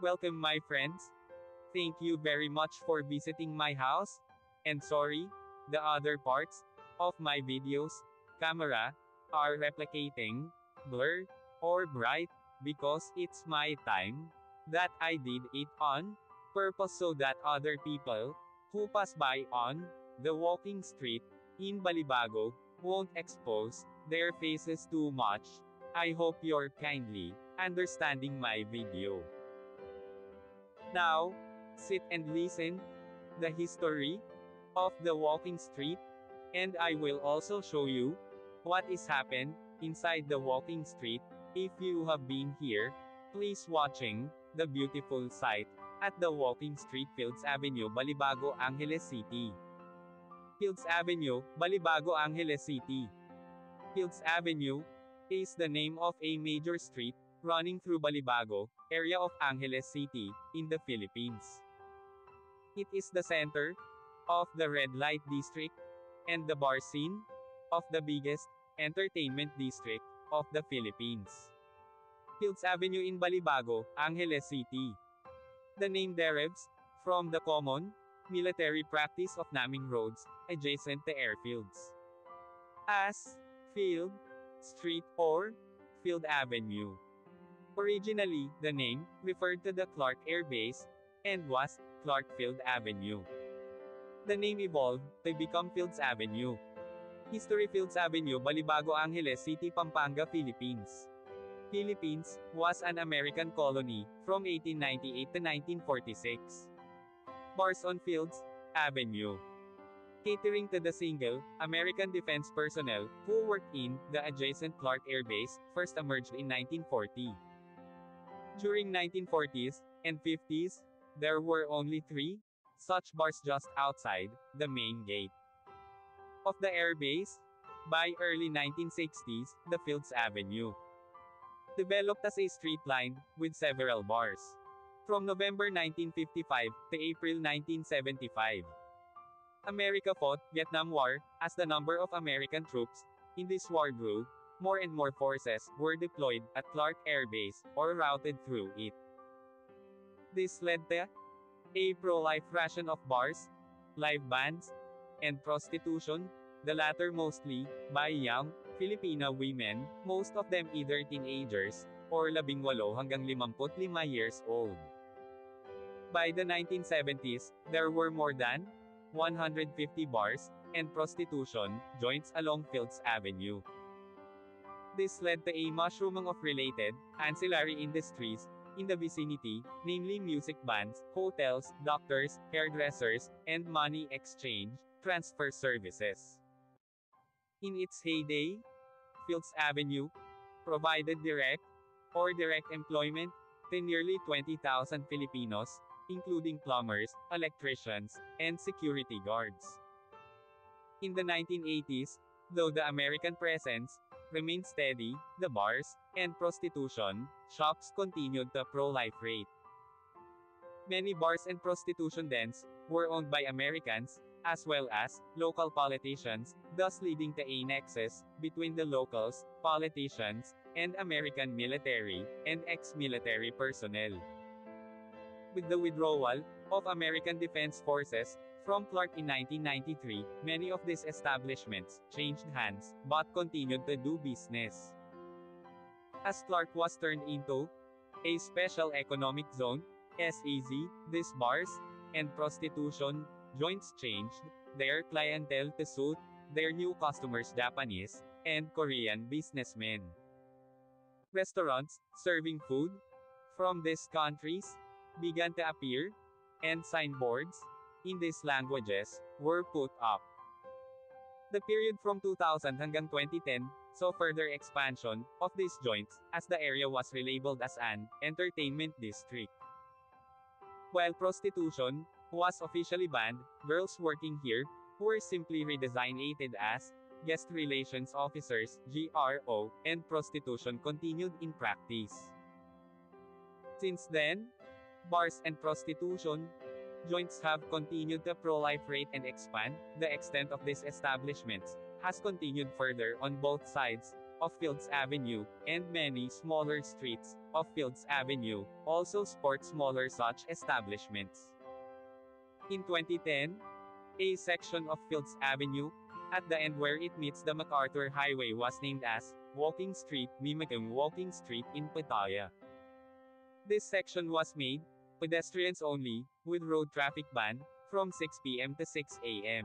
Welcome my friends. Thank you very much for visiting my house. And sorry, the other parts of my videos, camera, are replicating, blur, or bright, because it's my time that I did it on purpose so that other people who pass by on the walking street in Balibago won't expose their faces too much. I hope you're kindly understanding my video. Now, sit and listen the history of the walking street, and I will also show you what is happened inside the walking street. If you have been here, please watching the beautiful sight at the walking street Fields Avenue, Balibago, Angeles City. Fields Avenue, Balibago, Angeles City. Fields Avenue is the name of a major street running through Balibago area of Angeles City in the Philippines. It is the center of the red light district and the bar scene of the biggest entertainment district of the Philippines. Fields Avenue in Balibago, Angeles City. The name derives from the common military practice of naming roads adjacent to airfields as Field Street or Field Avenue. Originally, the name referred to the Clark Air Base and was Clark Field Avenue. The name evolved to become Fields Avenue. History: Fields Avenue, Balibago, Angeles City, Pampanga, Philippines. Philippines was an American colony from 1898 to 1946. Bars on Fields Avenue. Catering to the single American defense personnel who worked in the adjacent Clark Air Base, first emerged in 1940. During 1940s and 50s, there were only 3 such bars just outside the main gate of the air base. By early 1960s, the Fields Avenue developed as a street lined with several bars. From November 1955 to April 1975, America fought Vietnam War. As the number of American troops in this war grew, more and more forces were deployed at Clark Air Base or routed through it. This led to a pro-life ration of bars, live bands, and prostitution, the latter mostly by young Filipino women, most of them either teenagers or 18 hanggang 55 years old. By the 1970s, there were more than 150 bars and prostitution joints along Fields Avenue. This led to a mushrooming of related, ancillary industries in the vicinity, namely music bands, hotels, doctors, hairdressers, and money exchange transfer services. In its heyday, Fields Avenue provided direct or direct employment to nearly 20,000 Filipinos, including plumbers, electricians, and security guards. In the 1980s, though the American presence remained steady, the bars and prostitution shops continued the pro-life rate. Many bars and prostitution dens were owned by Americans, as well as local politicians, thus leading to a nexus between the locals, politicians, and American military and ex-military personnel. With the withdrawal of American Defense Forces from Clark in 1993, many of these establishments changed hands, but continued to do business. As Clark was turned into a Special Economic Zone, SEZ, these bars and prostitution joints changed their clientele to suit their new customers, Japanese and Korean businessmen. Restaurants serving food from these countries began to appear, and signboards in these languages were put up. The period from 2000 hanggang 2010 saw further expansion of these joints, as the area was relabeled as an entertainment district. While prostitution was officially banned, girls working here were simply redesignated as guest relations officers (GRO), and prostitution continued in practice. Since then, bars and prostitution joints have continued to proliferate and expand. The extent of these establishments has continued further on both sides of Fields Avenue, and many smaller streets of Fields Avenue also sports smaller such establishments. In 2010, a section of Fields Avenue, at the end where it meets the MacArthur Highway, was named as Walking Street, mimicking Walking Street in Pattaya. This section was made pedestrians only, with road traffic banned from 6 p.m. to 6 a.m.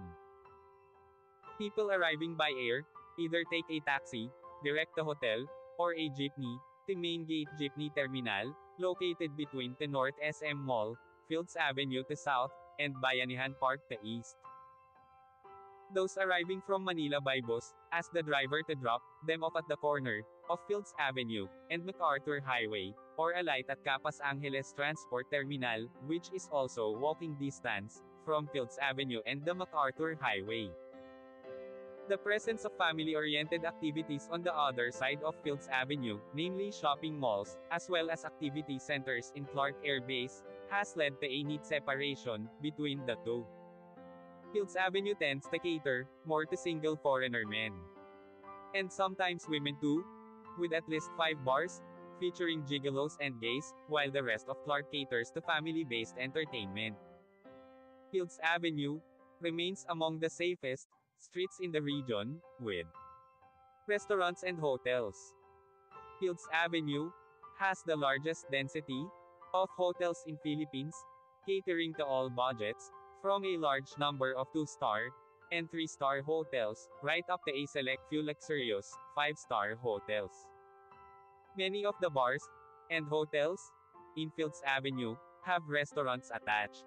People arriving by air either take a taxi, direct to hotel, or a jeepney, to Main Gate Jeepney Terminal, located between the North SM Mall, Fields Avenue to South, and Bayanihan Park to East. Those arriving from Manila by bus ask the driver to drop them off at the corner of Fields Avenue and MacArthur Highway, or alight at Capas Angeles Transport Terminal, which is also walking distance from Fields Avenue and the MacArthur Highway. The presence of family-oriented activities on the other side of Fields Avenue, namely shopping malls, as well as activity centers in Clark Air Base, has led to a neat separation between the two. Fields Avenue tends to cater more to single foreigner men. And sometimes women too, with at least 5 bars, featuring gigolos and gays, while the rest of Clark caters to family-based entertainment. Fields Avenue remains among the safest streets in the region, with restaurants and hotels. Fields Avenue has the largest density of hotels in Philippines, catering to all budgets, from a large number of 2-star and 3-star hotels, right up to a select few luxurious 5-star hotels. Many of the bars and hotels in Fields Avenue have restaurants attached.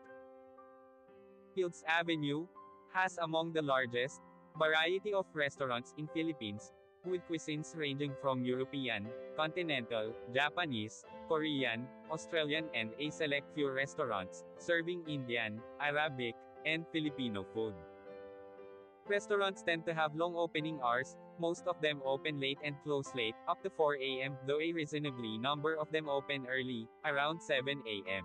Fields Avenue has among the largest variety of restaurants in Philippines, with cuisines ranging from European, continental, Japanese, Korean, Australian, and a select few restaurants serving Indian, Arabic, and Filipino food. Restaurants tend to have long opening hours, most of them open late and close late, up to 4 a.m., though a reasonably number of them open early, around 7 a.m.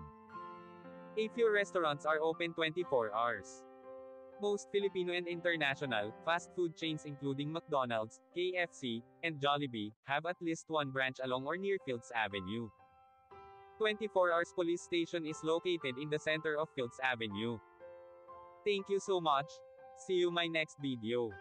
A few restaurants are open 24 hours. Most Filipino and international fast food chains including McDonald's, KFC, and Jollibee have at least one branch along or near Fields Avenue. 24 Hours Police Station is located in the center of Fields Avenue. Thank you so much. See you my next video.